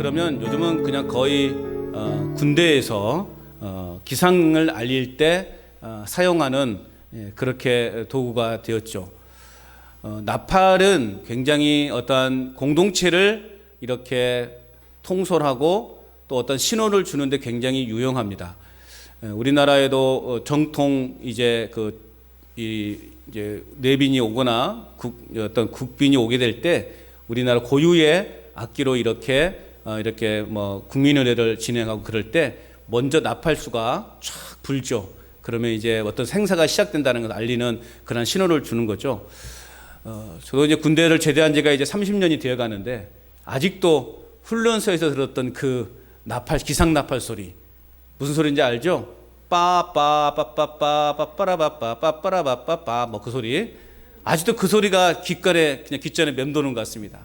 그러면 요즘은 그냥 거의 군대에서 기상을 알릴 때 사용하는 그렇게 도구가 되었죠. 나팔은 굉장히 어떠한 공동체를 이렇게 통솔하고 또 어떤 신호를 주는데 굉장히 유용합니다. 우리나라에도 정통 이제 이제 내빈이 오거나 어떤 국빈이 오게 될 때 우리나라 고유의 악기로 이렇게 뭐 국민의례를 진행하고 그럴 때 먼저 나팔수가 쫙 불죠. 그러면 이제 어떤 행사가 시작된다는 것을 알리는 그런 신호를 주는 거죠. 저도 이제 군대를 제대한 지가 이제 30년이 되어 가는데 아직도 훈련소에서 들었던 그 나팔, 기상 나팔 소리 무슨 소리인지 알죠? 빠빠빠빠빠빠빠라빠빠빠라빠빠빠 뭐 그 소리 아직도 그 소리가 귓가에 그냥 귓전에 맴도는 것 같습니다.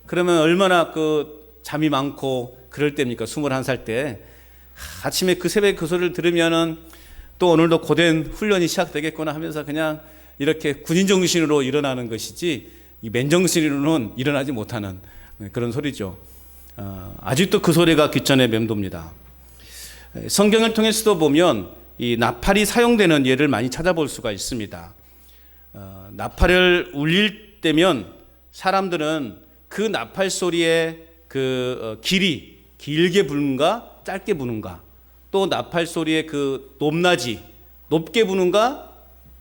그러면 얼마나 그 잠이 많고 그럴 때입니까? 21살 때 아침에 그 새벽에 그 소리를 들으면은 또 오늘도 고된 훈련이 시작되겠구나 하면서 그냥 이렇게 군인 정신으로 일어나는 것이지 이 맨정신으로는 일어나지 못하는 그런 소리죠. 아직도 그 소리가 귓전에 맴돕니다. 성경을 통해서도 보면 이 나팔이 사용되는 예를 많이 찾아볼 수가 있습니다. 나팔을 울릴 때면 사람들은 그 나팔 소리의 그 길게 부는가 짧게 부는가, 또 나팔 소리의 그 높게 부는가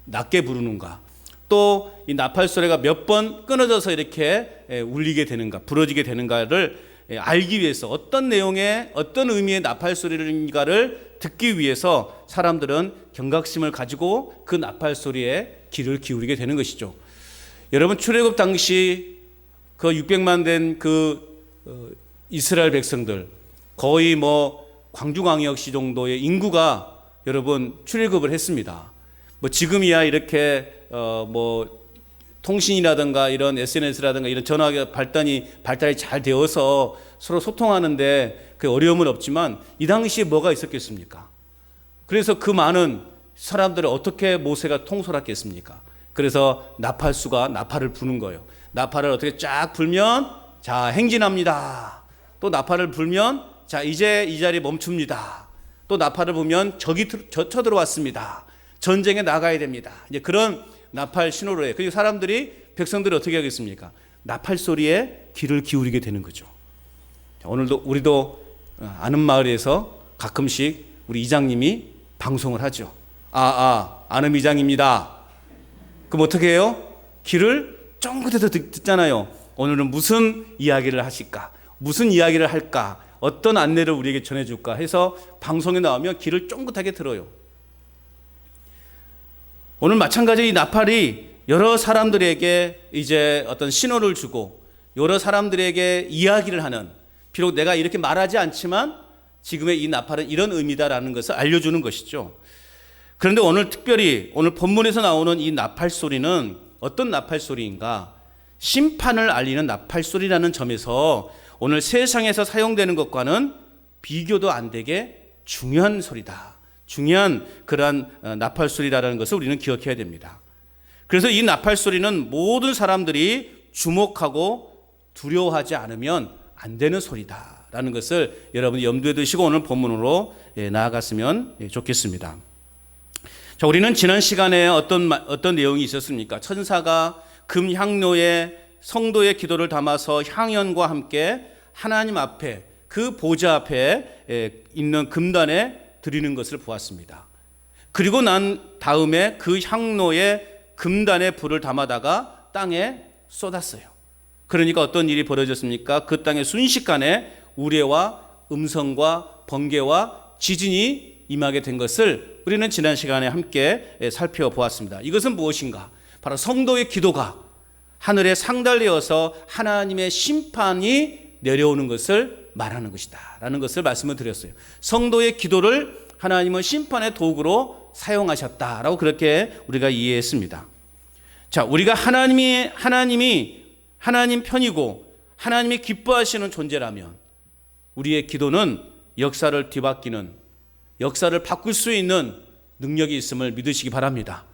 낮게 부르는가, 또 이 나팔 소리가 몇 번 끊어져서 이렇게 울리게 되는가 부러지게 되는가를 알기 위해서 어떤 내용의 어떤 의미의 나팔 소리인가를 듣기 위해서 사람들은 경각심을 가지고 그 나팔 소리에 귀를 기울이게 되는 것이죠. 여러분, 출애굽 당시 그 600만 된 이스라엘 백성들 거의 뭐 광주광역시 정도의 인구가 여러분 출애굽을 했습니다. 뭐 지금이야 이렇게 뭐 통신이라든가 이런 SNS라든가 이런 전화가 발달이 잘 되어서 서로 소통하는데 그 어려움은 없지만 이 당시에 뭐가 있었겠습니까? 그래서 그 많은 사람들을 어떻게 모세가 통솔했겠습니까? 그래서 나팔수가 나팔을 부는 거예요. 나팔을 어떻게 쫙 불면 자 행진합니다. 또 나팔을 불면 자 이제 이 자리에 멈춥니다. 또 나팔을 불면 적이 쳐들어왔습니다. 전쟁에 나가야 됩니다. 이제 그런 나팔 신호를 해요. 그리고 백성들이 어떻게 하겠습니까? 나팔 소리에 귀를 기울이게 되는 거죠. 오늘도 우리도 아는 마을에서 가끔씩 우리 이장님이 방송을 하죠. 아는 이장입니다. 그럼 어떻게 해요? 귀를 쫑긋해서 듣잖아요. 오늘은 무슨 이야기를 하실까? 무슨 이야기를 할까? 어떤 안내를 우리에게 전해줄까 해서 방송에 나오면 귀를 쫑긋하게 들어요. 오늘 마찬가지로 이 나팔이 여러 사람들에게 이제 어떤 신호를 주고 여러 사람들에게 이야기를 하는, 비록 내가 이렇게 말하지 않지만 지금의 이 나팔은 이런 의미다라는 것을 알려주는 것이죠. 그런데 오늘 특별히 오늘 본문에서 나오는 이 나팔 소리는 어떤 나팔 소리인가? 심판을 알리는 나팔 소리라는 점에서 오늘 세상에서 사용되는 것과는 비교도 안 되게 중요한 소리다. 중요한 그러한 나팔 소리라는 것을 우리는 기억해야 됩니다. 그래서 이 나팔 소리는 모든 사람들이 주목하고 두려워하지 않으면 안 되는 소리다라는 것을 여러분이 염두에 두시고 오늘 본문으로 나아갔으면 좋겠습니다. 자, 우리는 지난 시간에 어떤 내용이 있었습니까? 천사가 금향로에 성도의 기도를 담아서 향연과 함께 하나님 앞에 그 보좌 앞에 있는 금단에 드리는 것을 보았습니다. 그리고 난 다음에 그 향로에 금단에 불을 담아다가 땅에 쏟았어요. 그러니까 어떤 일이 벌어졌습니까? 그 땅에 순식간에 우레와 음성과 번개와 지진이 임하게 된 것을 우리는 지난 시간에 함께 살펴보았습니다. 이것은 무엇인가? 바로 성도의 기도가 하늘에 상달되어서 하나님의 심판이 내려오는 것을 말하는 것이다 라는 것을 말씀을 드렸어요. 성도의 기도를 하나님은 심판의 도구로 사용하셨다라고 그렇게 우리가 이해했습니다. 자, 우리가 하나님 편이고 하나님이 기뻐하시는 존재라면 우리의 기도는 역사를 뒤바뀌는, 역사를 바꿀 수 있는 능력이 있음을 믿으시기 바랍니다.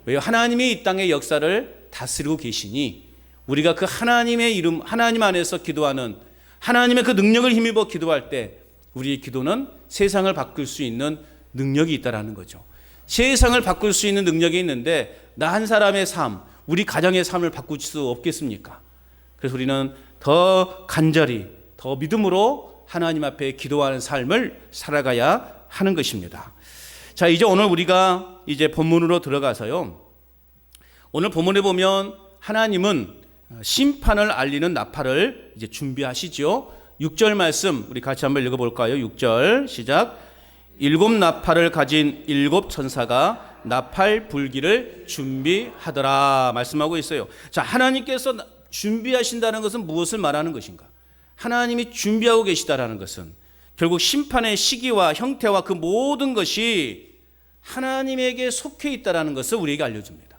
왜요? 하나님이 이 땅의 역사를 다스리고 계시니 우리가 그 하나님의 이름, 하나님 안에서 기도하는, 하나님의 그 능력을 힘입어 기도할 때 우리의 기도는 세상을 바꿀 수 있는 능력이 있다라는 거죠. 세상을 바꿀 수 있는 능력이 있는데 나 한 사람의 삶, 우리 가정의 삶을 바꿀 수 없겠습니까? 그래서 우리는 더 간절히, 더 믿음으로 하나님 앞에 기도하는 삶을 살아가야 하는 것입니다. 자, 이제 오늘 우리가 이제 본문으로 들어가서요. 오늘 본문에 보면 하나님은 심판을 알리는 나팔을 이제 준비하시죠. 6절 말씀 우리 같이 한번 읽어볼까요? 6절 시작. 7 나팔을 가진 7 천사가 나팔 불기를 준비하더라 말씀하고 있어요. 자, 하나님께서 준비하신다는 것은 무엇을 말하는 것인가? 하나님이 준비하고 계시다라는 것은 결국 심판의 시기와 형태와 그 모든 것이 하나님에게 속해 있다라는 것을 우리에게 알려줍니다.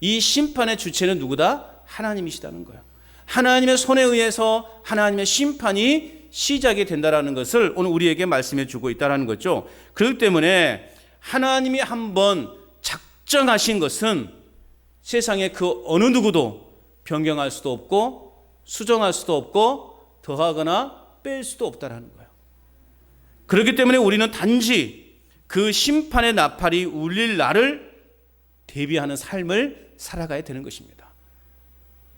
이 심판의 주체는 누구다? 하나님이시다는 거예요. 하나님의 손에 의해서 하나님의 심판이 시작이 된다라는 것을 오늘 우리에게 말씀해 주고 있다는 거죠. 그렇기 때문에 하나님이 한번 작정하신 것은 세상에 그 어느 누구도 변경할 수도 없고 수정할 수도 없고 더하거나 뺄 수도 없다라는 거예요. 그렇기 때문에 우리는 단지 그 심판의 나팔이 울릴 날을 대비하는 삶을 살아가야 되는 것입니다.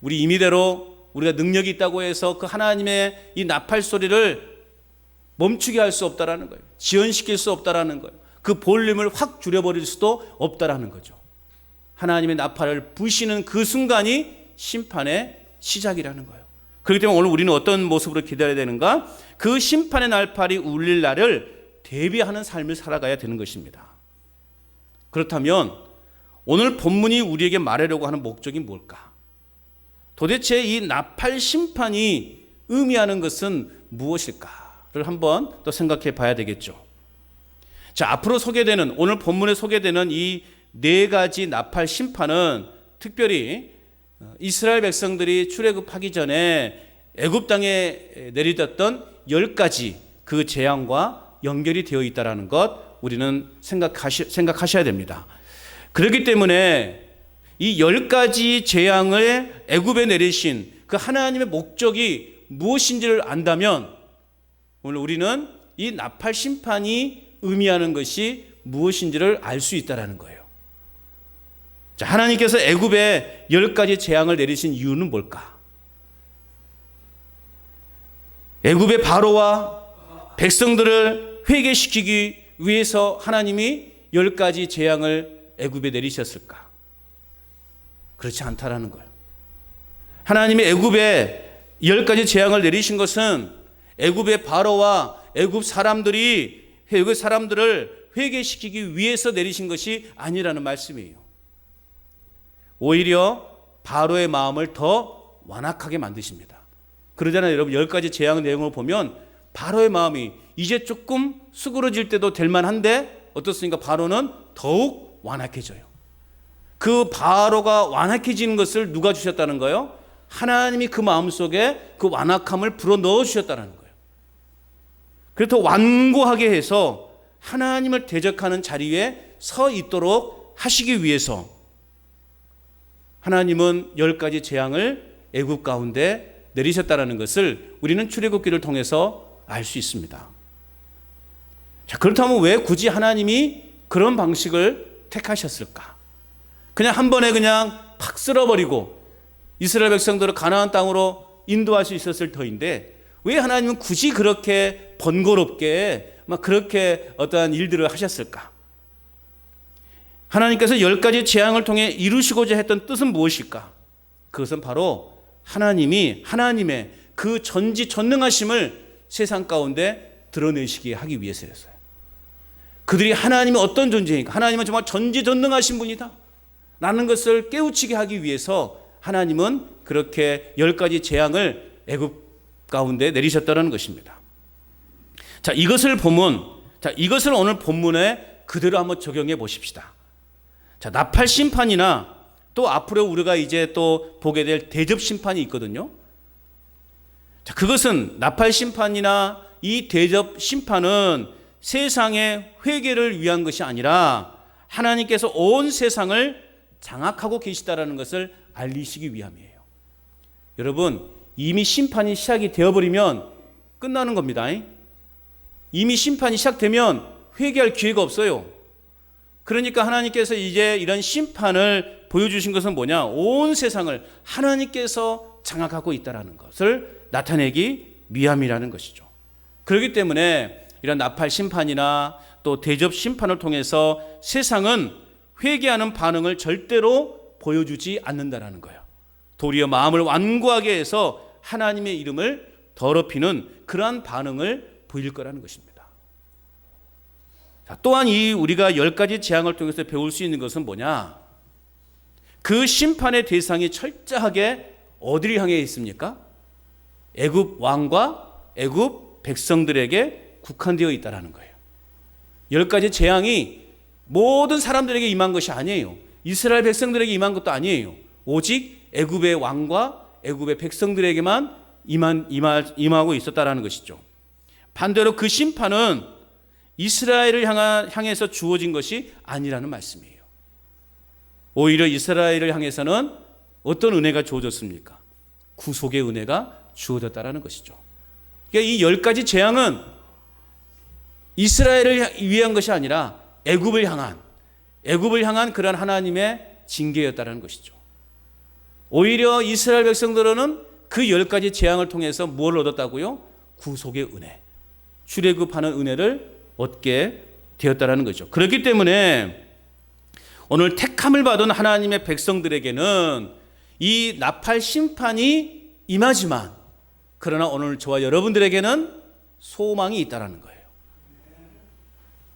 우리 임의대로 우리가 능력이 있다고 해서 그 하나님의 이 나팔 소리를 멈추게 할 수 없다라는 거예요. 지연시킬 수 없다라는 거예요. 그 볼륨을 확 줄여버릴 수도 없다라는 거죠. 하나님의 나팔을 부시는 그 순간이 심판의 시작이라는 거예요. 그렇기 때문에 오늘 우리는 어떤 모습으로 기다려야 되는가? 그 심판의 나팔이 울릴 날을 대비하는 삶을 살아가야 되는 것입니다. 그렇다면 오늘 본문이 우리에게 말하려고 하는 목적이 뭘까? 도대체 이 나팔 심판이 의미하는 것은 무엇일까를 한번 또 생각해 봐야 되겠죠. 자, 앞으로 소개되는 오늘 본문에 소개되는 이 4가지 나팔 심판은 특별히 이스라엘 백성들이 출애굽하기 전에 애굽 땅에 내리졌던 10가지 그 재앙과 연결이 되어 있다는 것 우리는 생각하셔야 됩니다. 그렇기 때문에 이 10가지 재앙을 애굽에 내리신 그 하나님의 목적이 무엇인지를 안다면 오늘 우리는 이 나팔 심판이 의미하는 것이 무엇인지를 알 수 있다는 거예요. 자, 하나님께서 애굽에 10가지 재앙을 내리신 이유는 뭘까? 애굽의 바로와 백성들을 회개시키기 위해서 하나님이 10가지 재앙을 애굽에 내리셨을까? 그렇지 않다라는 거예요. 하나님이 애굽에 10가지 재앙을 내리신 것은 애굽의 바로와 애굽 사람들을 회개시키기 위해서 내리신 것이 아니라는 말씀이에요. 오히려 바로의 마음을 더 완악하게 만드십니다. 그러잖아요. 여러분 10가지 재앙 내용을 보면 바로의 마음이 이제 조금 수그러질 때도 될 만한데 어떻습니까? 바로는 더욱 완악해져요. 그 바로가 완악해지는 것을 누가 주셨다는 거예요? 하나님이 그 마음속에 그 완악함을 불어넣어 주셨다는 거예요. 그래서 더 완고하게 해서 하나님을 대적하는 자리에 서 있도록 하시기 위해서 하나님은 10가지 재앙을 애굽 가운데 내리셨다는 것을 우리는 출애굽기를 통해서 알 수 있습니다. 자, 그렇다면 왜 굳이 하나님이 그런 방식을 택하셨을까? 그냥 한 번에 그냥 팍 쓸어버리고 이스라엘 백성들을 가나안 땅으로 인도할 수 있었을 터인데 왜 하나님은 굳이 그렇게 번거롭게 막 그렇게 어떠한 일들을 하셨을까? 하나님께서 10가지 재앙을 통해 이루시고자 했던 뜻은 무엇일까? 그것은 바로 하나님의 그 전지전능하심을 세상 가운데 드러내시게 하기 위해서였어요. 그들이 하나님이 어떤 존재인가? 하나님은 정말 전지전능하신 분이다 라는 것을 깨우치게 하기 위해서 하나님은 그렇게 10가지 재앙을 애굽 가운데 내리셨다는 것입니다. 자, 이것을 오늘 본문에 그대로 한번 적용해 보십시다. 자, 나팔 심판이나 또 앞으로 우리가 이제 또 보게 될 대접 심판이 있거든요. 자, 그것은 나팔 심판이나 이 대접 심판은 세상의 회개를 위한 것이 아니라 하나님께서 온 세상을 장악하고 계시다라는 것을 알리시기 위함이에요. 여러분, 이미 심판이 시작이 되어버리면 끝나는 겁니다. 이미 심판이 시작되면 회개할 기회가 없어요. 그러니까 하나님께서 이제 이런 심판을 보여주신 것은 뭐냐? 온 세상을 하나님께서 장악하고 있다는 것을 나타내기 위함이라는 것이죠. 그렇기 때문에 이런 나팔 심판이나 또 대접 심판을 통해서 세상은 회개하는 반응을 절대로 보여주지 않는다라는 거예요. 도리어 마음을 완고하게 해서 하나님의 이름을 더럽히는 그러한 반응을 보일 거라는 것입니다. 자, 또한 우리가 10가지 재앙을 통해서 배울 수 있는 것은 뭐냐? 그 심판의 대상이 철저하게 어디를 향해 있습니까? 애굽 왕과 애굽 백성들에게 국한되어 있다는 거예요. 10가지 재앙이 모든 사람들에게 임한 것이 아니에요. 이스라엘 백성들에게 임한 것도 아니에요. 오직 애굽의 왕과 애굽의 백성들에게만 임하고 있었다라는 것이죠. 반대로 그 심판은 이스라엘을 향해서 주어진 것이 아니라는 말씀이에요. 오히려 이스라엘을 향해서는 어떤 은혜가 주어졌습니까? 구속의 은혜가 주어졌다라는 것이죠. 그러니까 이 10가지 재앙은 이스라엘을 위한 것이 아니라 애굽을 향한 그런 하나님의 징계였다는 것이죠. 오히려 이스라엘 백성들은 그 10가지 재앙을 통해서 뭘 얻었다고요? 구속의 은혜, 출애굽하는 은혜를 얻게 되었다는 거죠. 그렇기 때문에 오늘 택함을 받은 하나님의 백성들에게는 이 나팔 심판이 임하지만 그러나 오늘 저와 여러분들에게는 소망이 있다는 거예요.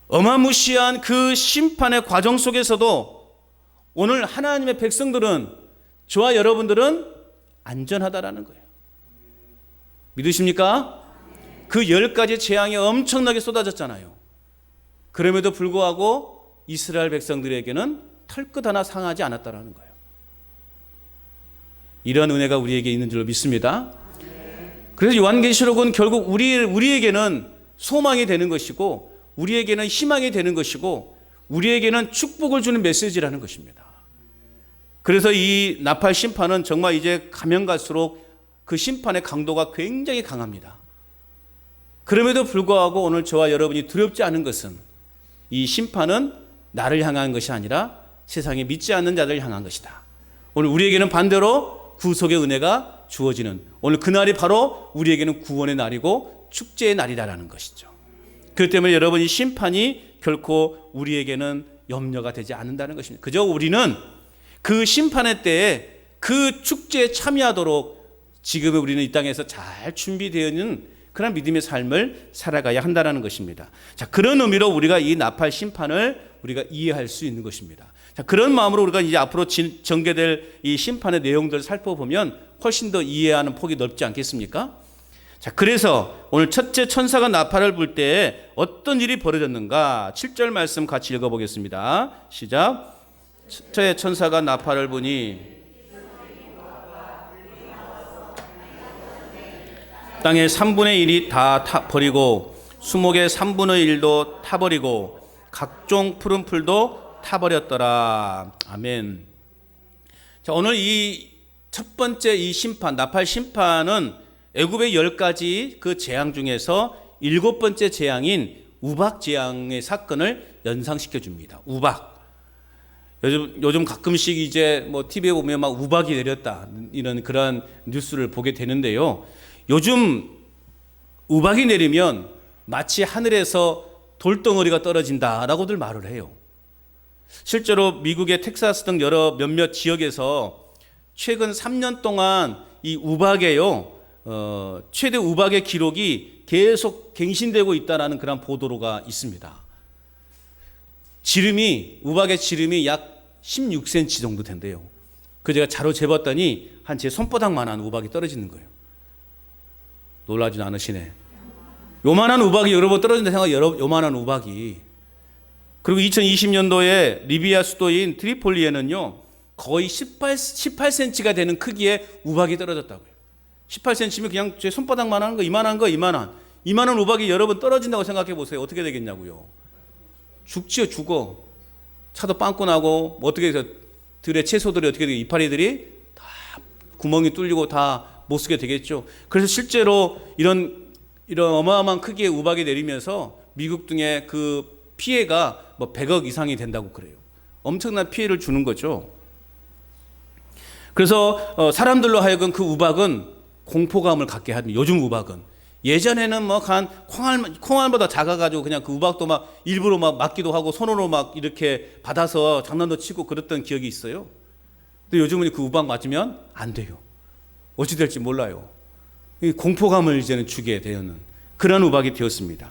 어마무시한 그 심판의 과정 속에서도 오늘 하나님의 백성들은, 저와 여러분들은 안전하다라는 거예요. 믿으십니까? 그 10가지 재앙이 엄청나게 쏟아졌잖아요. 그럼에도 불구하고 이스라엘 백성들에게는 털끝 하나 상하지 않았다라는 거예요. 이런 은혜가 우리에게 있는 줄로 믿습니다. 그래서 요한계시록은 결국 우리에게는 소망이 되는 것이고, 우리에게는 희망이 되는 것이고, 우리에게는 축복을 주는 메시지라는 것입니다. 그래서 이 나팔 심판은 정말 이제 가면 갈수록 그 심판의 강도가 굉장히 강합니다. 그럼에도 불구하고 오늘 저와 여러분이 두렵지 않은 것은 이 심판은 나를 향한 것이 아니라 세상에 믿지 않는 자들을 향한 것이다. 오늘 우리에게는 반대로 구속의 은혜가 주어지는, 오늘 그날이 바로 우리에게는 구원의 날이고 축제의 날이다라는 것이죠. 그렇기 때문에 여러분, 이 심판이 결코 우리에게는 염려가 되지 않는다는 것입니다. 그저 우리는 그 심판의 때에 그 축제에 참여하도록 지금 우리는 이 땅에서 잘 준비되어 있는 그런 믿음의 삶을 살아가야 한다는 것입니다. 자, 그런 의미로 우리가 이 나팔 심판을 우리가 이해할 수 있는 것입니다. 자, 그런 마음으로 우리가 이제 앞으로 전개될 이 심판의 내용들을 살펴보면 훨씬 더 이해하는 폭이 넓지 않겠습니까? 자, 그래서 오늘 첫째 천사가 나팔을 불 때 어떤 일이 벌어졌는가? 7절 말씀 같이 읽어보겠습니다. 시작. 첫째 천사가 나팔을 부니 땅의 3분의 1이 다 타버리고 수목의 3분의 1도 타버리고 각종 푸른 풀도 타버렸더라. 아멘. 자, 오늘 이 첫 번째 이 심판, 나팔 심판은 애굽의 10가지 그 재앙 중에서 7번째 재앙인 우박 재앙의 사건을 연상시켜 줍니다. 우박. 요즘 가끔씩 이제 뭐 TV에 보면 막 우박이 내렸다, 이런 그런 뉴스를 보게 되는데요. 요즘 우박이 내리면 마치 하늘에서 돌덩어리가 떨어진다라고들 말을 해요. 실제로 미국의 텍사스 등 몇몇 지역에서 최근 3년 동안 이 우박에요, 최대 우박의 기록이 계속 갱신되고 있다는 그런 보도가 있습니다. 우박의 지름이 약 16cm 정도 된대요. 그 제가 자로 재봤더니 한 제 손바닥만한 우박이 떨어지는 거예요. 놀라지 않으시네. 요만한 우박이 여러 번 떨어진다 생각, 요만한 우박이. 그리고 2020년도에 리비아 수도인 트리폴리에는요, 거의 18cm가 되는 크기의 우박이 떨어졌다고요. 18cm면 그냥 제 손바닥만한 거, 이만한 우박이 여러 번 떨어진다고 생각해 보세요. 어떻게 되겠냐고요. 죽지요, 죽어. 차도 빵꾸 나고, 뭐 어떻게 해서 들의 채소들이 어떻게 되고, 이파리들이 다 구멍이 뚫리고 다 못 쓰게 되겠죠. 그래서 실제로 이런 이런 어마어마한 크기의 우박이 내리면서 미국 등의 그 피해가 뭐 100억 이상이 된다고 그래요. 엄청난 피해를 주는 거죠. 그래서 사람들로 하여금 그 우박은 공포감을 갖게 합니다. 요즘 우박은. 예전에는 뭐 한 콩알보다 작아가지고 그냥 그 우박도 막 일부러 막 맞기도 하고 손으로 막 이렇게 받아서 장난도 치고 그랬던 기억이 있어요. 근데 요즘은 그 우박 맞으면 안 돼요. 어찌 될지 몰라요. 공포감을 이제는 주게 되는 그런 우박이 되었습니다.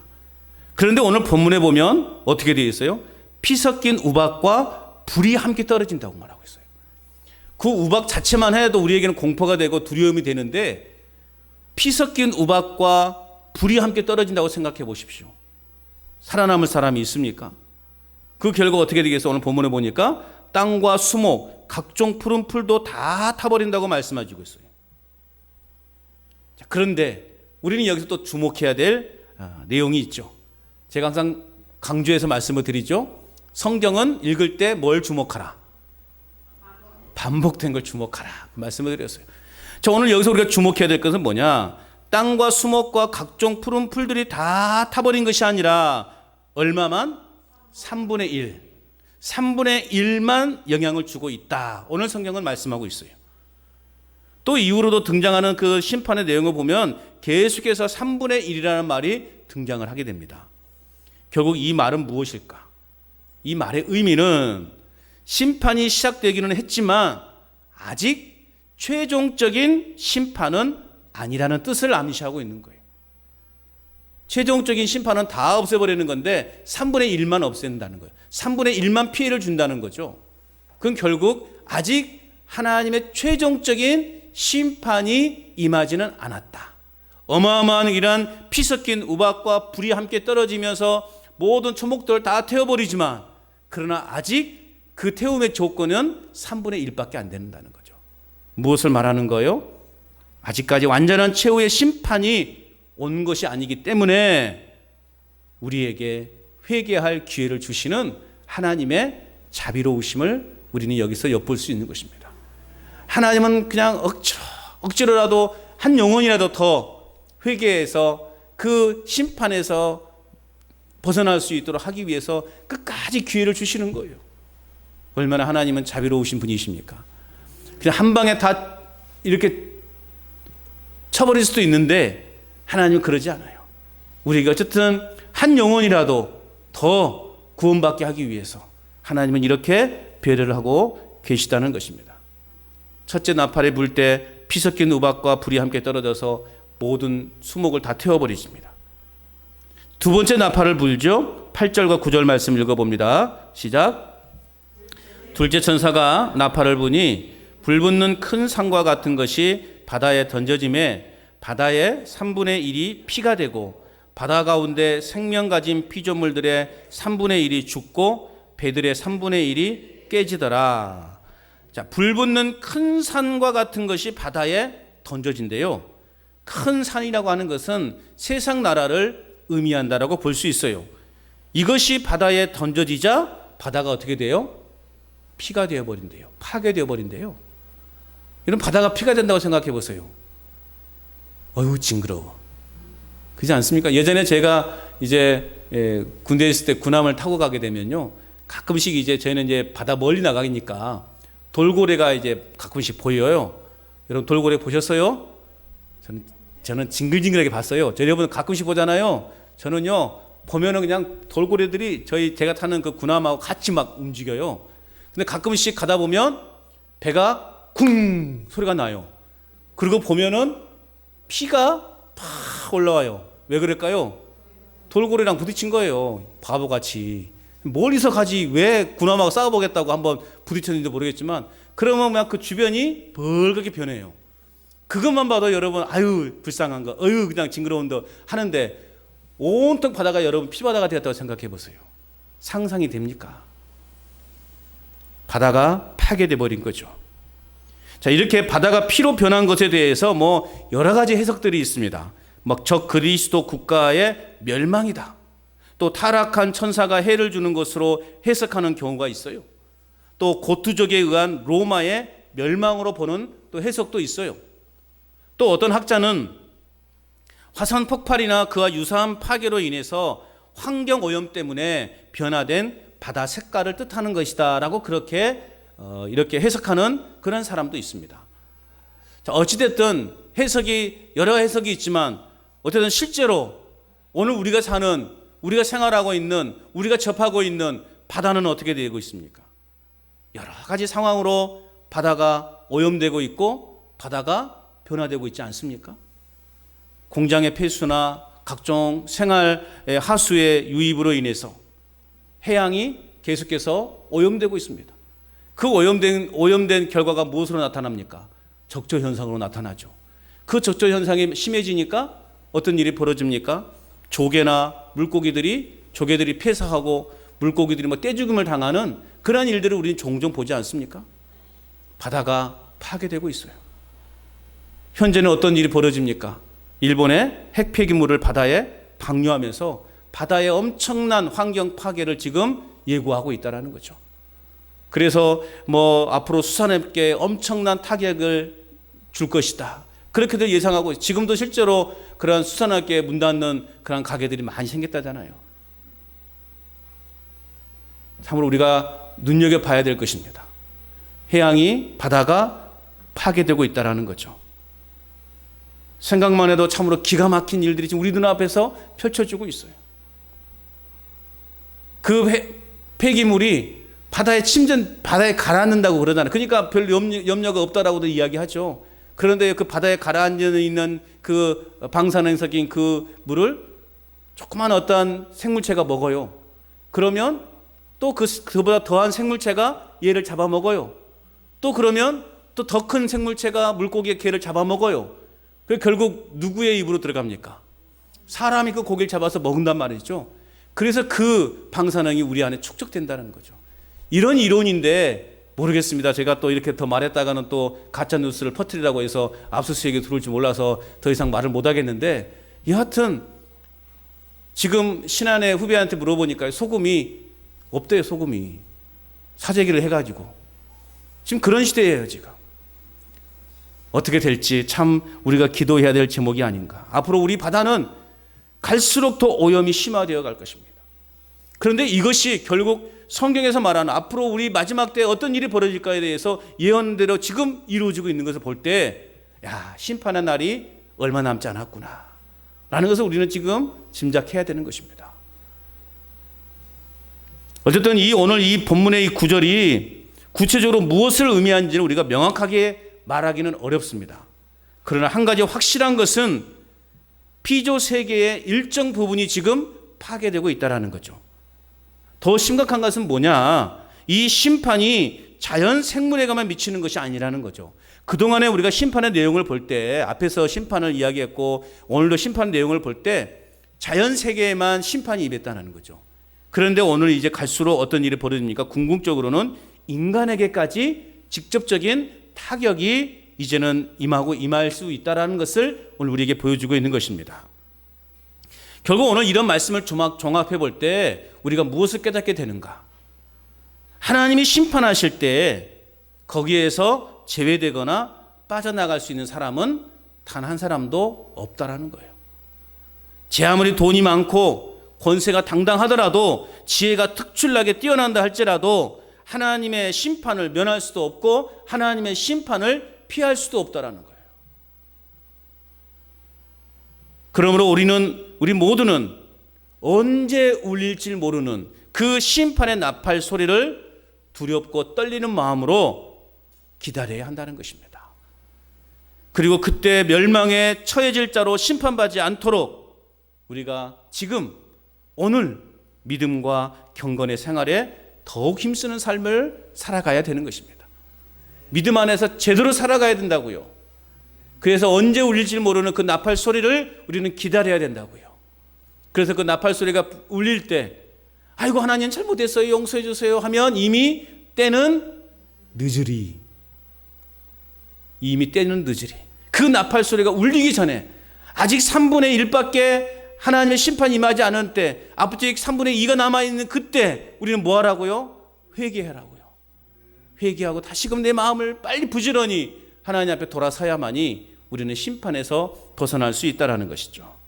그런데 오늘 본문에 보면 어떻게 되어 있어요? 피 섞인 우박과 불이 함께 떨어진다고 말하고 있어요. 그 우박 자체만 해도 우리에게는 공포가 되고 두려움이 되는데 피 섞인 우박과 불이 함께 떨어진다고 생각해 보십시오. 살아남을 사람이 있습니까? 그 결과 어떻게 되겠어요? 오늘 본문에 보니까 땅과 수목, 각종 푸른 풀도 다 타버린다고 말씀하시고 있어요. 자, 그런데 우리는 여기서 또 주목해야 될 내용이 있죠. 제가 항상 강조해서 말씀을 드리죠. 성경은 읽을 때 뭘 주목하라? 반복된 걸 주목하라. 그 말씀을 드렸어요. 자, 오늘 여기서 우리가 주목해야 될 것은 뭐냐? 땅과 수목과 각종 푸른 풀들이 다 타버린 것이 아니라 얼마만? 3분의 1. 3분의 1만 영향을 주고 있다. 오늘 성경은 말씀하고 있어요. 또 이후로도 등장하는 그 심판의 내용을 보면 계속해서 3분의 1이라는 말이 등장을 하게 됩니다. 결국 이 말은 무엇일까? 이 말의 의미는 심판이 시작되기는 했지만 아직 최종적인 심판은 아니라는 뜻을 암시하고 있는 거예요. 최종적인 심판은 다 없애버리는 건데 3분의 1만 없앤다는 거예요. 3분의 1만 피해를 준다는 거죠. 그건 결국 아직 하나님의 최종적인 심판이 임하지는 않았다. 어마어마한 이러한 피 섞인 우박과 불이 함께 떨어지면서 모든 초목들을 다 태워버리지만 그러나 아직 그 태움의 조건은 3분의 1밖에 안 된다는 거죠. 무엇을 말하는 거예요? 아직까지 완전한 최후의 심판이 온 것이 아니기 때문에 우리에게 회개할 기회를 주시는 하나님의 자비로우심을 우리는 여기서 엿볼 수 있는 것입니다. 하나님은 그냥 억지로라도 한 영혼이라도 더 회개해서 그 심판에서 벗어날 수 있도록 하기 위해서 끝까지 기회를 주시는 거예요. 얼마나 하나님은 자비로우신 분이십니까? 그냥 한 방에 다 이렇게 쳐버릴 수도 있는데 하나님은 그러지 않아요. 우리가 어쨌든 한 영혼이라도 더 구원받게 하기 위해서 하나님은 이렇게 배려를 하고 계시다는 것입니다. 첫째 나팔에 불 때 피 섞인 우박과 불이 함께 떨어져서 모든 수목을 다 태워버리십니다. 두 번째 나팔을 불죠. 8절과 9절 말씀 읽어봅니다. 시작. 둘째 천사가 나팔을 부니 불붙는 큰 산과 같은 것이 바다에 던져짐에 바다의 3분의 1이 피가 되고 바다 가운데 생명 가진 피조물들의 3분의 1이 죽고 배들의 3분의 1이 깨지더라. 자, 불붙는 큰 산과 같은 것이 바다에 던져진대요. 큰 산이라고 하는 것은 세상 나라를 의미한다라고 볼 수 있어요. 이것이 바다에 던져지자 바다가 어떻게 돼요? 피가 되어버린대요. 파괴되어 버린대요. 이런 바다가 피가 된다고 생각해 보세요. 어휴, 징그러워. 그렇지 않습니까? 예전에 제가 이제 군대에 있을 때 군함을 타고 가게 되면요, 가끔씩 이제 저희는 이제 바다 멀리 나가니까 돌고래가 이제 가끔씩 보여요. 여러분 돌고래 보셨어요? 저는 징글징글하게 봤어요. 여러분 가끔씩 보잖아요. 저는요 보면은 그냥 돌고래들이 제가 타는 그 군함하고 같이 막 움직여요. 근데 가끔씩 가다 보면 배가 쿵 소리가 나요. 그리고 보면은 피가 팍 올라와요. 왜 그럴까요? 돌고래랑 부딪힌 거예요. 바보같이. 멀리서 가지 왜 군함하고 싸워보겠다고 한번 부딪혔는지 모르겠지만 그러면 그냥 그 주변이 벌겋게 변해요. 그것만 봐도 여러분 아유 불쌍한 거, 아유 그냥 징그러운 거 하는데 온통 바다가 여러분 피바다가 되었다고 생각해 보세요. 상상이 됩니까? 바다가 파괴돼 버린 거죠. 자, 이렇게 바다가 피로 변한 것에 대해서 뭐 여러 가지 해석들이 있습니다. 막 적 그리스도 국가의 멸망이다. 또 타락한 천사가 해를 주는 것으로 해석하는 경우가 있어요. 또 고투족에 의한 로마의 멸망으로 보는 또 해석도 있어요. 또 어떤 학자는 화산 폭발이나 그와 유사한 파괴로 인해서 환경 오염 때문에 변화된 바다 색깔을 뜻하는 것이다라고 그렇게 이렇게 해석하는 그런 사람도 있습니다. 자, 어찌됐든 해석이 여러 해석이 있지만 어쨌든 실제로 오늘 우리가 사는, 우리가 생활하고 있는, 우리가 접하고 있는 바다는 어떻게 되고 있습니까? 여러 가지 상황으로 바다가 오염되고 있고 바다가 변화되고 있지 않습니까? 공장의 폐수나 각종 생활의 하수의 유입으로 인해서 해양이 계속해서 오염되고 있습니다. 그 오염된 결과가 무엇으로 나타납니까? 적조 현상으로 나타나죠. 그 적조 현상이 심해지니까 어떤 일이 벌어집니까? 조개들이 폐사하고 물고기들이 떼죽음을 당하는 그런 일들을 우리는 종종 보지 않습니까? 바다가 파괴되고 있어요. 현재는 어떤 일이 벌어집니까? 일본의 핵 폐기물을 바다에 방류하면서 바다의 엄청난 환경 파괴를 지금 예고하고 있다는 거죠. 그래서 앞으로 수산업계에 엄청난 타격을 줄 것이다. 그렇게들 예상하고 지금도 실제로 그런 수산업계에 문 닫는 그런 가게들이 많이 생겼다잖아요. 참으로 우리가 눈여겨봐야 될 것입니다. 해양이, 바다가 파괴되고 있다는 거죠. 생각만 해도 참으로 기가 막힌 일들이 지금 우리 눈앞에서 펼쳐지고 있어요. 그 폐기물이 바다에 가라앉는다고 그러잖아요. 그러니까 별 염려가 없다라고도 이야기하죠. 그런데 그 바다에 가라앉아 있는 그 방사능 섞인 그 물을 조그만 어떤 생물체가 먹어요. 그러면 또 그보다 더한 생물체가 얘를 잡아먹어요. 또 그러면 또 더 큰 생물체가 물고기의 개를 잡아먹어요. 결국 누구의 입으로 들어갑니까? 사람이 그 고기를 잡아서 먹는단 말이죠. 그래서 그 방사능이 우리 안에 축적된다는 거죠. 이런 이론인데 모르겠습니다. 제가 또 이렇게 더 말했다가는 또 가짜 뉴스를 퍼뜨리라고 해서 압수수색에 들어올지 몰라서 더 이상 말을 못 하겠는데, 여하튼 지금 신안의 후배한테 물어보니까 소금이 없대요. 소금이 사재기를 해가지고 지금 그런 시대예요. 지금 어떻게 될지 참 우리가 기도해야 될 제목이 아닌가. 앞으로 우리 바다는 갈수록 더 오염이 심화되어 갈 것입니다. 그런데 이것이 결국 성경에서 말하는 앞으로 우리 마지막 때에 어떤 일이 벌어질까에 대해서 예언대로 지금 이루어지고 있는 것을 볼 때, 심판의 날이 얼마 남지 않았구나 라는 것을 우리는 지금 짐작해야 되는 것입니다. 어쨌든 오늘 이 본문의 이 구절이 구체적으로 무엇을 의미하는지는 우리가 명확하게 말하기는 어렵습니다. 그러나 한 가지 확실한 것은 피조 세계의 일정 부분이 지금 파괴되고 있다는 거죠. 더 심각한 것은 뭐냐? 이 심판이 자연 생물에게만 미치는 것이 아니라는 거죠. 그동안에 우리가 심판의 내용을 볼 때, 앞에서 심판을 이야기했고 오늘도 심판 내용을 볼 때 자연 세계에만 심판이 임했다는 거죠. 그런데 오늘 이제 갈수록 어떤 일이 벌어집니까? 궁극적으로는 인간에게까지 직접적인 타격이 이제는 임할 수 있다는 것을 오늘 우리에게 보여주고 있는 것입니다. 결국 오늘 이런 말씀을 종합해 볼 때 우리가 무엇을 깨닫게 되는가? 하나님이 심판하실 때 거기에서 제외되거나 빠져나갈 수 있는 사람은 단 한 사람도 없다라는 거예요. 제 아무리 돈이 많고 권세가 당당하더라도, 지혜가 특출나게 뛰어난다 할지라도 하나님의 심판을 면할 수도 없고 하나님의 심판을 피할 수도 없다라는 거예요. 그러므로 우리 모두는 언제 울릴지 모르는 그 심판의 나팔 소리를 두렵고 떨리는 마음으로 기다려야 한다는 것입니다. 그리고 그때 멸망에 처해질 자로 심판받지 않도록 우리가 지금 오늘 믿음과 경건의 생활에 더욱 힘쓰는 삶을 살아가야 되는 것입니다. 믿음 안에서 제대로 살아가야 된다고요. 그래서 언제 울릴지 모르는 그 나팔 소리를 우리는 기다려야 된다고요. 그래서 그 나팔 소리가 울릴 때, 아이고 하나님 잘못했어요, 용서해 주세요 하면 이미 때는 늦으리. 그 나팔 소리가 울리기 전에, 아직 3분의 1밖에 하나님의 심판이 임하지 않은 때, 아직 3분의 2가 남아있는 그때 우리는 뭐 하라고요? 회개하라고요. 회개하고 다시금 내 마음을 빨리 부지런히 하나님 앞에 돌아서야만이 우리는 심판에서 벗어날 수 있다는 것이죠.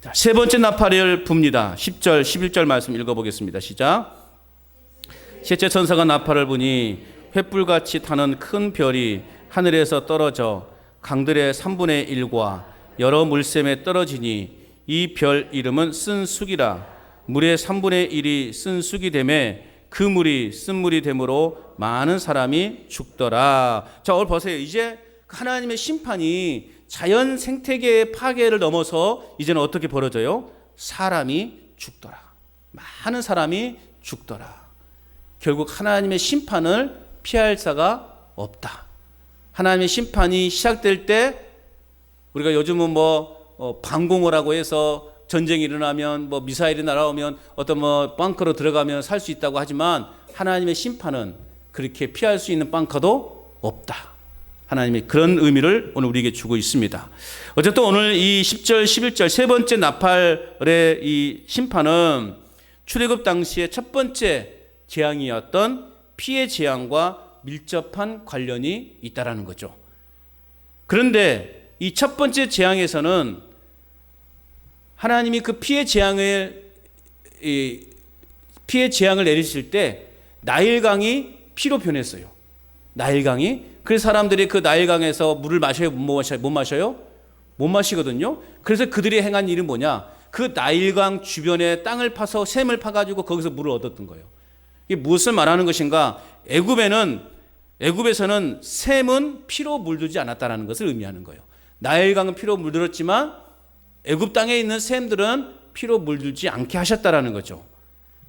자, 세 번째 나팔을 붑니다. 10절, 11절 말씀 읽어보겠습니다. 시작. 셋째 천사가 나팔을 부니 횃불같이 타는 큰 별이 하늘에서 떨어져 강들의 3분의 1과 여러 물샘에 떨어지니 이 별 이름은 쓴 쑥이라. 물의 3분의 1이 쓴 쑥이 되매 그 물이 쓴 물이 되므로 많은 사람이 죽더라. 자, 오늘 보세요. 이제 하나님의 심판이 자연 생태계의 파괴를 넘어서 이제는 어떻게 벌어져요? 사람이 죽더라. 많은 사람이 죽더라. 결국 하나님의 심판을 피할 자가 없다. 하나님의 심판이 시작될 때 우리가 요즘은 방공호라고 해서 전쟁이 일어나면 미사일이 날아오면 어떤 벙커로 들어가면 살 수 있다고 하지만 하나님의 심판은 그렇게 피할 수 있는 벙커도 없다. 하나님이 그런 의미를 오늘 우리에게 주고 있습니다. 어쨌든 오늘 이 10절, 11절 세 번째 나팔의 이 심판은 출애굽 당시의 첫 번째 재앙이었던 피의 재앙과 밀접한 관련이 있다라는 거죠. 그런데 이 첫 번째 재앙에서는 하나님이 그 피의 재앙을 내리실 때 나일강이 피로 변했어요. 나일강이. 그래서 사람들이 그 나일강에서 물을 마셔요? 못 마셔요? 못 마시거든요. 그래서 그들이 행한 일은 뭐냐? 그 나일강 주변에 땅을 파서 샘을 파가지고 거기서 물을 얻었던 거예요. 이게 무엇을 말하는 것인가? 애굽에서는 샘은 피로 물들지 않았다는 것을 의미하는 거예요. 나일강은 피로 물들었지만 애굽 땅에 있는 샘들은 피로 물들지 않게 하셨다라는 거죠.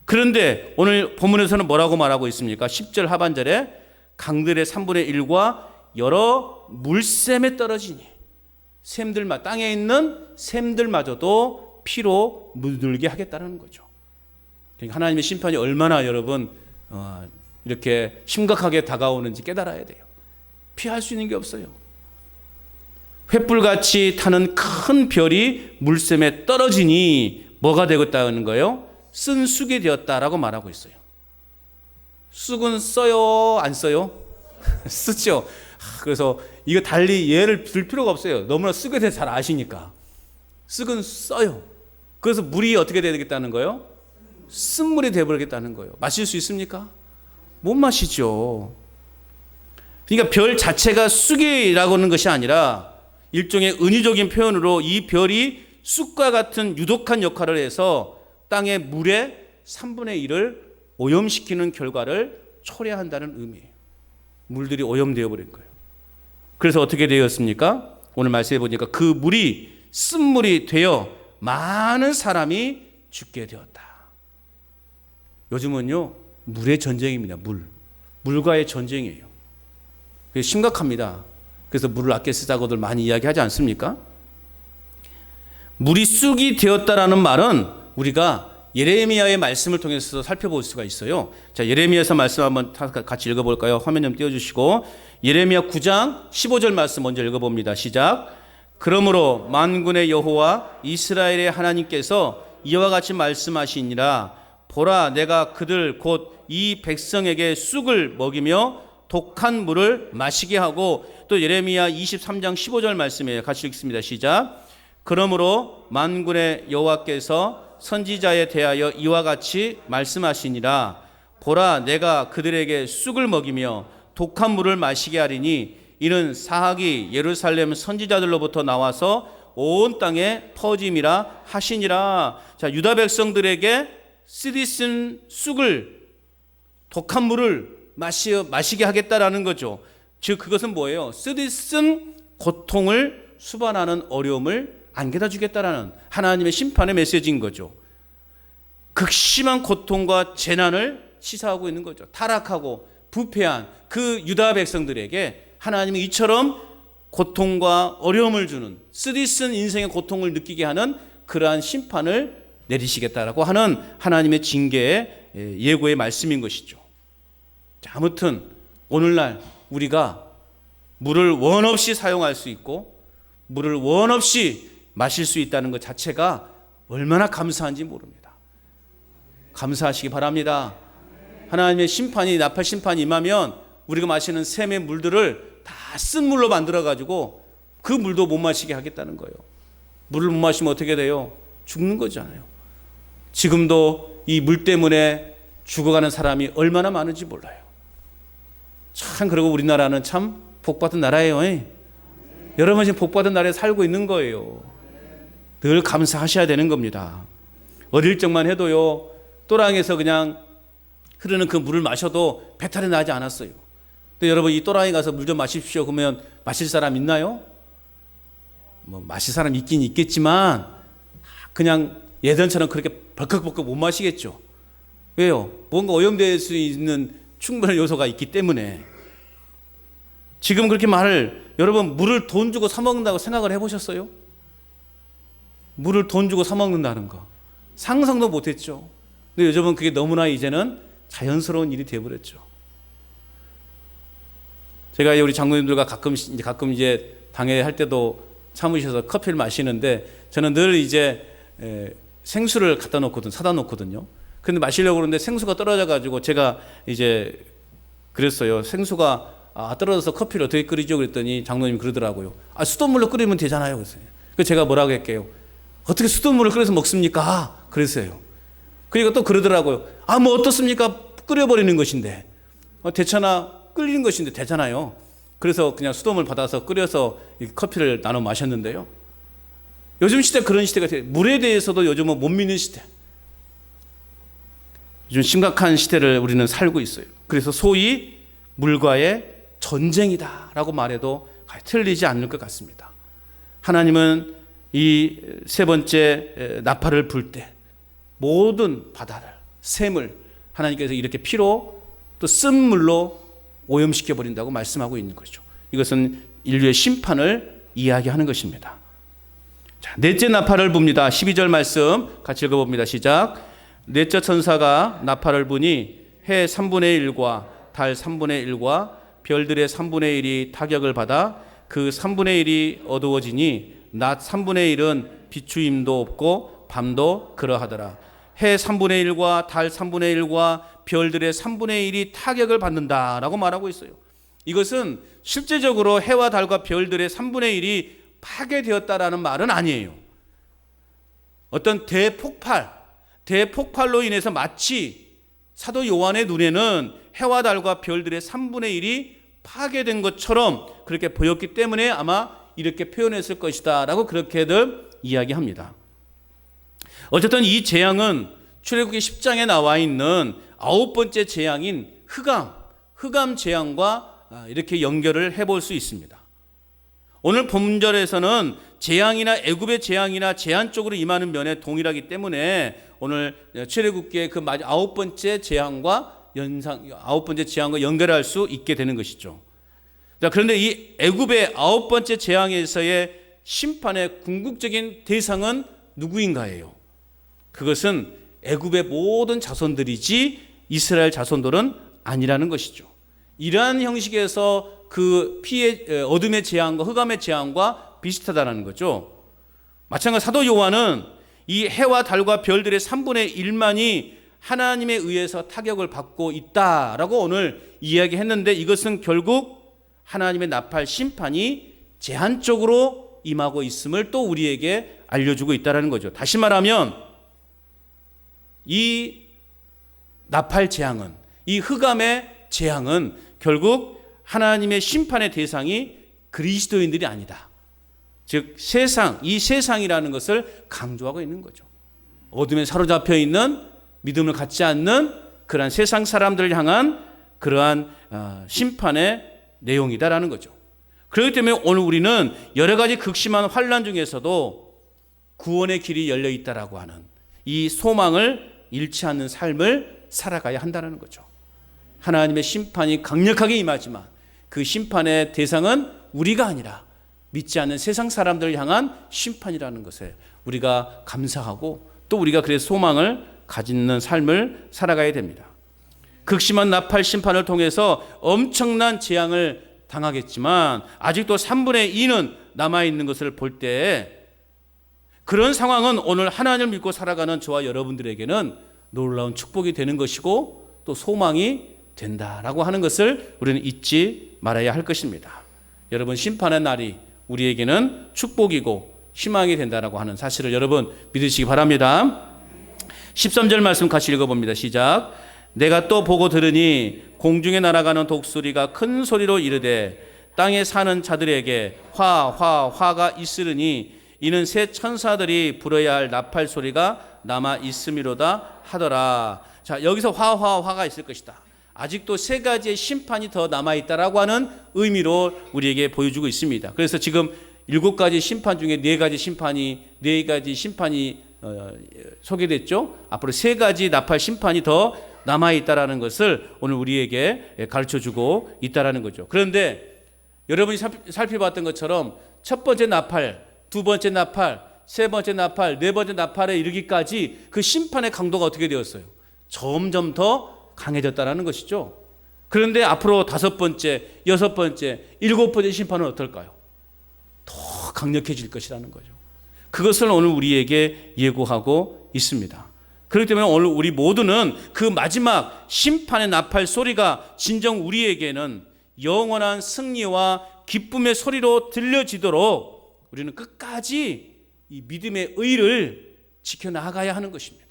그런데 오늘 본문에서는 뭐라고 말하고 있습니까? 10절 하반절에 강들의 3분의 1과 여러 물샘에 떨어지니 땅에 있는 샘들마저도 피로 물들게 하겠다는 거죠. 그러니까 하나님의 심판이 얼마나 여러분 이렇게 심각하게 다가오는지 깨달아야 돼요. 피할 수 있는 게 없어요. 횃불같이 타는 큰 별이 물샘에 떨어지니 뭐가 되었다는 거예요? 쓴 쑥이 되었다라고 말하고 있어요. 쑥은 써요? 안 써요? 쓰죠. 그래서 이거 달리 예를 들 필요가 없어요. 너무나 쑥에 대해서 잘 아시니까. 쑥은 써요. 그래서 물이 어떻게 되겠다는 거예요? 쓴물이 되어버리겠다는 거예요. 마실 수 있습니까? 못 마시죠. 그러니까 별 자체가 쑥이라고 하는 것이 아니라 일종의 은유적인 표현으로 이 별이 쑥과 같은 유독한 역할을 해서 땅의 물의 3분의 1을 오염시키는 결과를 초래한다는 의미예요. 물들이 오염되어 버린 거예요. 그래서 어떻게 되었습니까? 오늘 말씀해 보니까 그 물이 쓴물이 되어 많은 사람이 죽게 되었다. 요즘은요, 물의 전쟁입니다. 물과의 전쟁이에요. 그게 심각합니다. 그래서 물을 아껴 쓰자고들 많이 이야기하지 않습니까? 물이 쑥이 되었다라는 말은 우리가 예레미야의 말씀을 통해서 살펴볼 수가 있어요. 자, 예레미야에서 말씀 한번 같이 읽어볼까요? 화면 좀 띄워주시고 예레미야 9장 15절 말씀 먼저 읽어봅니다. 시작. 그러므로 만군의 여호와 이스라엘의 하나님께서 이와 같이 말씀하시니라. 보라, 내가 그들 곧 이 백성에게 쑥을 먹이며 독한 물을 마시게 하고, 또 예레미야 23장 15절 말씀이에요. 같이 읽습니다. 시작. 그러므로 만군의 여호와께서 선지자에 대하여 이와 같이 말씀하시니라. 보라, 내가 그들에게 쑥을 먹이며 독한 물을 마시게 하리니 이는 사학이 예루살렘 선지자들로부터 나와서 온 땅에 퍼짐이라 하시니라. 자, 유다 백성들에게 쓰디쓴 쑥을, 독한 물을 마시게 하겠다라는 거죠. 즉 그것은 뭐예요? 쓰디쓴 고통을 수반하는 어려움을 안겨다 주겠다라는 하나님의 심판의 메시지인 거죠. 극심한 고통과 재난을 시사하고 있는 거죠. 타락하고 부패한 그 유다 백성들에게 하나님이 이처럼 고통과 어려움을 주는, 쓰디쓴 인생의 고통을 느끼게 하는 그러한 심판을 내리시겠다라고 하는 하나님의 징계의 예고의 말씀인 것이죠. 자, 아무튼 오늘날 우리가 물을 원 없이 사용할 수 있고 물을 원 없이 마실 수 있다는 것 자체가 얼마나 감사한지 모릅니다. 감사하시기 바랍니다. 하나님의 심판이, 나팔 심판이 임하면 우리가 마시는 샘의 물들을 다 쓴 물로 만들어 가지고 그 물도 못 마시게 하겠다는 거예요. 물을 못 마시면 어떻게 돼요? 죽는 거잖아요. 지금도 이 물 때문에 죽어가는 사람이 얼마나 많은지 몰라요. 참, 그리고 우리나라는 참 복받은 나라예요. 여러분 지금 복받은 나라에 살고 있는 거예요. 늘 감사하셔야 되는 겁니다. 어릴 적만 해도요, 또랑에서 그냥 흐르는 그 물을 마셔도 배탈이 나지 않았어요. 근데 여러분, 이 또랑에 가서 물 좀 마십시오 그러면 마실 사람 있나요? 뭐 마실 사람 있긴 있겠지만 그냥 예전처럼 그렇게 벌컥벌컥 못 마시겠죠. 왜요? 뭔가 오염될 수 있는 충분한 요소가 있기 때문에. 지금 그렇게 여러분 물을 돈 주고 사 먹는다고 생각을 해보셨어요? 물을 돈 주고 사 먹는다는 거 상상도 못했죠. 근데 요즘은 그게 너무나 이제는 자연스러운 일이 되어버렸죠. 제가 우리 장로님들과 가끔 이제 당회할 때도 사무실에서 커피를 마시는데 저는 늘 이제 생수를 사다 놓거든요. 근데 마시려고 그러는데 생수가 떨어져가지고 제가 이제 그랬어요. 생수가 떨어져서 커피를 어떻게 끓이죠? 그랬더니 장로님이 그러더라고요. 수돗물로 끓이면 되잖아요. 그랬어요. 그래서 제가 뭐라고 할게요? 어떻게 수돗물을 끓여서 먹습니까? 그랬어요. 그러니까 또 그러더라고요. 뭐 어떻습니까? 끓여버리는 것인데. 끓이는 것인데 되잖아요. 그래서 그냥 수돗물 받아서 끓여서 커피를 나눠 마셨는데요. 요즘 시대 그런 시대가 돼요. 물에 대해서도 요즘은 못 믿는 시대. 요즘 심각한 시대를 우리는 살고 있어요. 그래서 소위 물과의 전쟁이다라고 말해도 틀리지 않을 것 같습니다. 하나님은 이 세 번째 나팔을 불 때 모든 바다를, 샘을 하나님께서 이렇게 피로 또 쓴 물로 오염시켜 버린다고 말씀하고 있는 거죠. 이것은 인류의 심판을 이야기하는 것입니다. 자, 넷째 나팔을 붑니다. 12절 말씀 같이 읽어봅니다. 시작. 넷째 천사가 나팔을 부니 해 3분의 1과 달 3분의 1과 별들의 3분의 1이 타격을 받아 그 3분의 1이 어두워지니 낮 3분의 1은 비추임도 없고 밤도 그러하더라. 해 3분의 1과 달 3분의 1과 별들의 3분의 1이 타격을 받는다라고 말하고 있어요. 이것은 실제적으로 해와 달과 별들의 3분의 1이 파괴되었다라는 말은 아니에요. 어떤 대폭발로 인해서 마치 사도 요한의 눈에는 해와 달과 별들의 3분의 1이 파괴된 것처럼 그렇게 보였기 때문에 아마 이렇게 표현했을 것이다 라고 그렇게들 이야기합니다. 어쨌든 이 재앙은 출애굽기 10장에 나와 있는 9번째 재앙인 흑암 재앙과 이렇게 연결을 해볼 수 있습니다. 오늘 본절에서는 재앙이나 애굽의 재앙이나 제한 쪽으로 임하는 면에 동일하기 때문에 오늘 출애굽기의 그 9번째 재앙과 9번째 재앙과 연결할 수 있게 되는 것이죠. 자, 그런데 이 애굽의 9번째 재앙에서의 심판의 궁극적인 대상은 누구인가예요? 그것은 애굽의 모든 자손들이지 이스라엘 자손들은 아니라는 것이죠. 이러한 형식에서 그 어둠의 재앙과 흑암의 재앙과 비슷하다는 거죠. 마찬가지로 사도 요한은 이 해와 달과 별들의 3분의 1만이 하나님에 의해서 타격을 받고 있다라고 오늘 이야기했는데 이것은 결국 하나님의 나팔 심판이 제한적으로 임하고 있음을 또 우리에게 알려주고 있다는 거죠. 다시 말하면 이 나팔 재앙은, 이 흑암의 재앙은 결국 하나님의 심판의 대상이 그리스도인들이 아니다. 즉 이 세상이라는 것을 강조하고 있는 거죠. 어둠에 사로잡혀 있는 믿음을 갖지 않는 그러한 세상 사람들을 향한 그러한 심판의 내용이다라는 거죠. 그렇기 때문에 오늘 우리는 여러 가지 극심한 환난 중에서도 구원의 길이 열려 있다라고 하는 이 소망을 잃지 않는 삶을 살아가야 한다는 거죠. 하나님의 심판이 강력하게 임하지만 그 심판의 대상은 우리가 아니라 믿지 않는 세상 사람들을 향한 심판이라는 것에 우리가 감사하고 또 우리가 그래서 소망을 가지는 삶을 살아가야 됩니다. 극심한 나팔 심판을 통해서 엄청난 재앙을 당하겠지만 아직도 3분의 2는 남아있는 것을 볼 때 그런 상황은 오늘 하나님을 믿고 살아가는 저와 여러분들에게는 놀라운 축복이 되는 것이고 또 소망이 된다라고 하는 것을 우리는 잊지 말아야 할 것입니다. 여러분, 심판의 날이 우리에게는 축복이고 희망이 된다라고 하는 사실을 여러분 믿으시기 바랍니다. 13절 말씀 같이 읽어봅니다. 시작. 내가 또 보고 들으니 공중에 날아가는 독수리가 큰 소리로 이르되 땅에 사는 자들에게 화가 있으리니 이는 새 천사들이 불어야 할 나팔 소리가 남아 있음이로다 하더라. 자, 여기서 화가 있을 것이다. 아직도 세 가지의 심판이 더 남아 있다라고 하는 의미로 우리에게 보여주고 있습니다. 그래서 지금 7가지 심판 중에 4가지 심판이 소개됐죠. 앞으로 3가지 나팔 심판이 더 남아 있다라는 것을 오늘 우리에게 가르쳐 주고 있다라는 거죠. 그런데 여러분이 살펴봤던 것처럼 첫 번째 나팔, 두 번째 나팔, 세 번째 나팔, 네 번째 나팔에 이르기까지 그 심판의 강도가 어떻게 되었어요? 점점 더 강해졌다라는 것이죠. 그런데 앞으로 5번째, 6번째, 7번째 심판은 어떨까요? 더 강력해질 것이라는 거죠. 그것을 오늘 우리에게 예고하고 있습니다. 그렇기 때문에 오늘 우리 모두는 그 마지막 심판의 나팔 소리가 진정 우리에게는 영원한 승리와 기쁨의 소리로 들려지도록 우리는 끝까지 이 믿음의 의를 지켜나가야 하는 것입니다.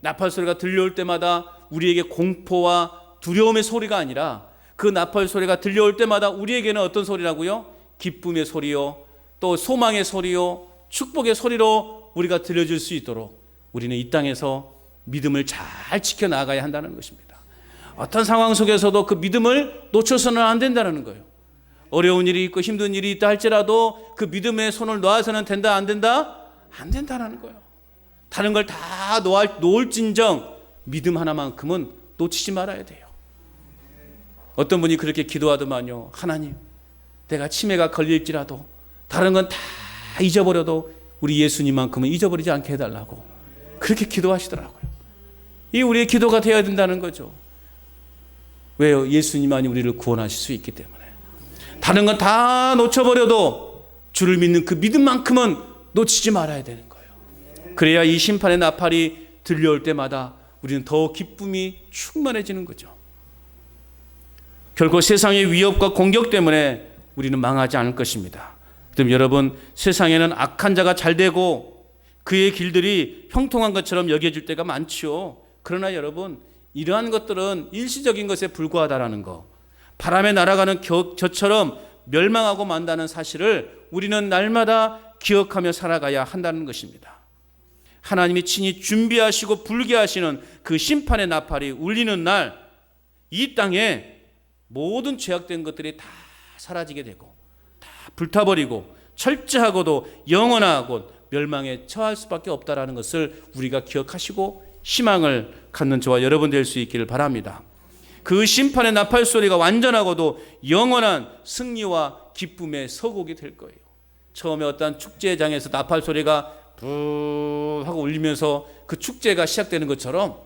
나팔 소리가 들려올 때마다 우리에게 공포와 두려움의 소리가 아니라 그 나팔 소리가 들려올 때마다 우리에게는 어떤 소리라고요? 기쁨의 소리요, 또 소망의 소리요, 축복의 소리로 우리가 들려줄 수 있도록 우리는 이 땅에서 믿음을 잘 지켜나가야 한다는 것입니다. 어떤 상황 속에서도 그 믿음을 놓쳐서는 안 된다는 거예요. 어려운 일이 있고 힘든 일이 있다 할지라도 그 믿음에 손을 놓아서는 된다 안 된다? 안 된다는 거예요. 다른 걸 다 놓을진정 믿음 하나만큼은 놓치지 말아야 돼요. 어떤 분이 그렇게 기도하더만요. 하나님, 내가 치매가 걸릴지라도 다른 건 다 잊어버려도 우리 예수님만큼은 잊어버리지 않게 해달라고 그렇게 기도하시더라고요. 이 우리의 기도가 되어야 된다는 거죠. 왜요? 예수님만이 우리를 구원하실 수 있기 때문에. 다른 건 다 놓쳐버려도 주를 믿는 그 믿음만큼은 놓치지 말아야 되는 거예요. 그래야 이 심판의 나팔이 들려올 때마다 우리는 더 기쁨이 충만해지는 거죠. 결코 세상의 위협과 공격 때문에 우리는 망하지 않을 것입니다. 그럼 여러분, 세상에는 악한 자가 잘 되고 그의 길들이 형통한 것처럼 여겨질 때가 많지요. 그러나 여러분, 이러한 것들은 일시적인 것에 불과하다라는 거, 바람에 날아가는 젖처럼 멸망하고 만다는 사실을 우리는 날마다 기억하며 살아가야 한다는 것입니다. 하나님이 친히 준비하시고 불게 하시는 그 심판의 나팔이 울리는 날, 이 땅에 모든 죄악된 것들이 다 사라지게 되고 다 불타버리고 철저하고도 영원하고 멸망에 처할 수밖에 없다라는 것을 우리가 기억하시고 희망을 갖는 저와 여러분 될 수 있기를 바랍니다. 그 심판의 나팔 소리가 완전하고도 영원한 승리와 기쁨의 서곡이 될 거예요. 처음에 어떤 축제장에서 나팔 소리가 부 하고 울리면서 그 축제가 시작되는 것처럼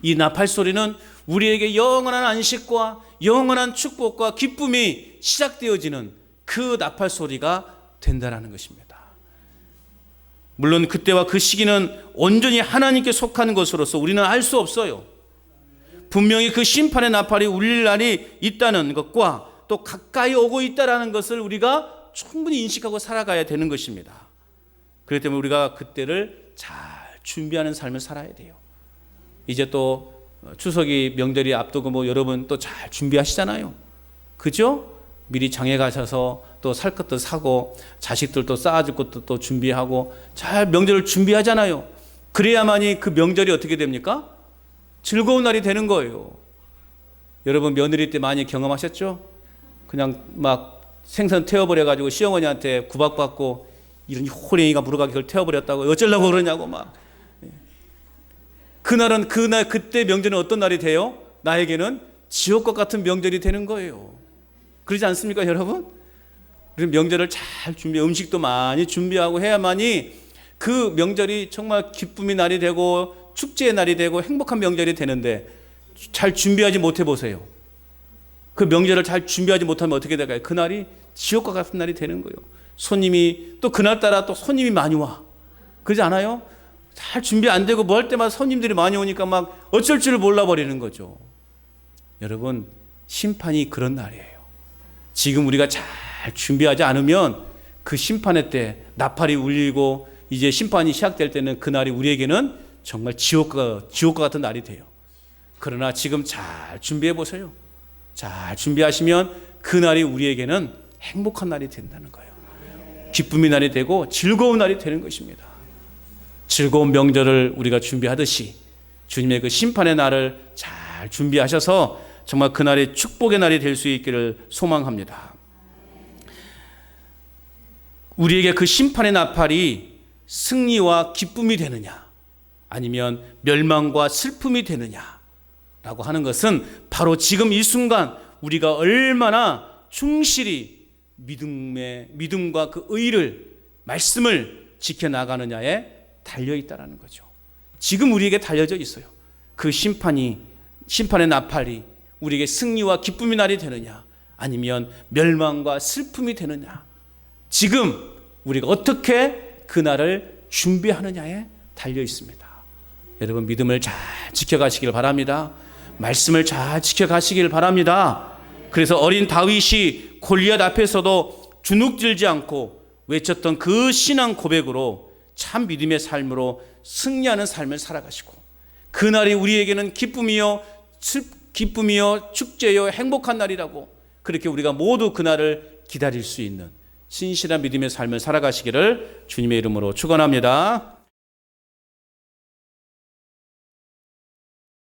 이 나팔 소리는 우리에게 영원한 안식과 영원한 축복과 기쁨이 시작되어지는 그 나팔 소리가 된다는 것입니다. 물론 그때와 그 시기는 온전히 하나님께 속하는 것으로서 우리는 알 수 없어요. 분명히 그 심판의 나팔이 울릴 날이 있다는 것과 또 가까이 오고 있다는 것을 우리가 충분히 인식하고 살아가야 되는 것입니다. 그렇기 때문에 우리가 그때를 잘 준비하는 삶을 살아야 돼요. 이제 또 추석이 명절이 앞두고 여러분 또 잘 준비하시잖아요. 그죠? 미리 장에 가셔서 또 살 것도 사고 자식들도 쌓아줄 것도 또 준비하고 잘 명절을 준비하잖아요. 그래야만이 그 명절이 어떻게 됩니까? 즐거운 날이 되는 거예요. 여러분 며느리 때 많이 경험하셨죠? 그냥 막 생선 태워버려가지고 시어머니한테 구박받고 이런 호랭이가 물어가게 그걸 태워버렸다고 어쩌려고 그러냐고 막. 그날은 그때 명절은 어떤 날이 돼요? 나에게는 지옥과 같은 명절이 되는 거예요. 그러지 않습니까, 여러분? 그래서 명절을 잘 음식도 많이 준비하고 해야만이 그 명절이 정말 기쁨의 날이 되고 축제의 날이 되고 행복한 명절이 되는데 잘 준비하지 못해 보세요. 그 명절을 잘 준비하지 못하면 어떻게 될까요? 그날이 지옥과 같은 날이 되는 거예요. 손님이 또 그날따라 또 손님이 많이 와. 그러지 않아요? 잘 준비 안 되고 뭐 할 때마다 손님들이 많이 오니까 막 어쩔 줄을 몰라버리는 거죠. 여러분, 심판이 그런 날이에요. 지금 우리가 잘 준비하지 않으면 그 심판의 때 나팔이 울리고 이제 심판이 시작될 때는 그날이 우리에게는 정말 지옥과 같은 날이 돼요. 그러나 지금 잘 준비해 보세요. 잘 준비하시면 그날이 우리에게는 행복한 날이 된다는 거예요. 기쁨의 날이 되고 즐거운 날이 되는 것입니다. 즐거운 명절을 우리가 준비하듯이 주님의 그 심판의 날을 잘 준비하셔서 정말 그날이 축복의 날이 될 수 있기를 소망합니다. 우리에게 그 심판의 나팔이 승리와 기쁨이 되느냐 아니면 멸망과 슬픔이 되느냐라고 하는 것은 바로 지금 이 순간 우리가 얼마나 충실히 믿음과 그 의를 말씀을 지켜나가느냐에 달려있다는 거죠. 지금 우리에게 달려져 있어요. 그 심판의 나팔이 우리에게 승리와 기쁨의 날이 되느냐 아니면 멸망과 슬픔이 되느냐, 지금 우리가 어떻게 그날을 준비하느냐에 달려 있습니다. 여러분 믿음을 잘 지켜가시길 바랍니다. 말씀을 잘 지켜가시길 바랍니다. 그래서 어린 다윗이 골리앗 앞에서도 주눅들지 않고 외쳤던 그 신앙 고백으로 참 믿음의 삶으로 승리하는 삶을 살아가시고 그날이 우리에게는 기쁨이요 축제요 행복한 날이라고 그렇게 우리가 모두 그날을 기다릴 수 있는 신실한 믿음의 삶을 살아가시기를 주님의 이름으로 축원합니다.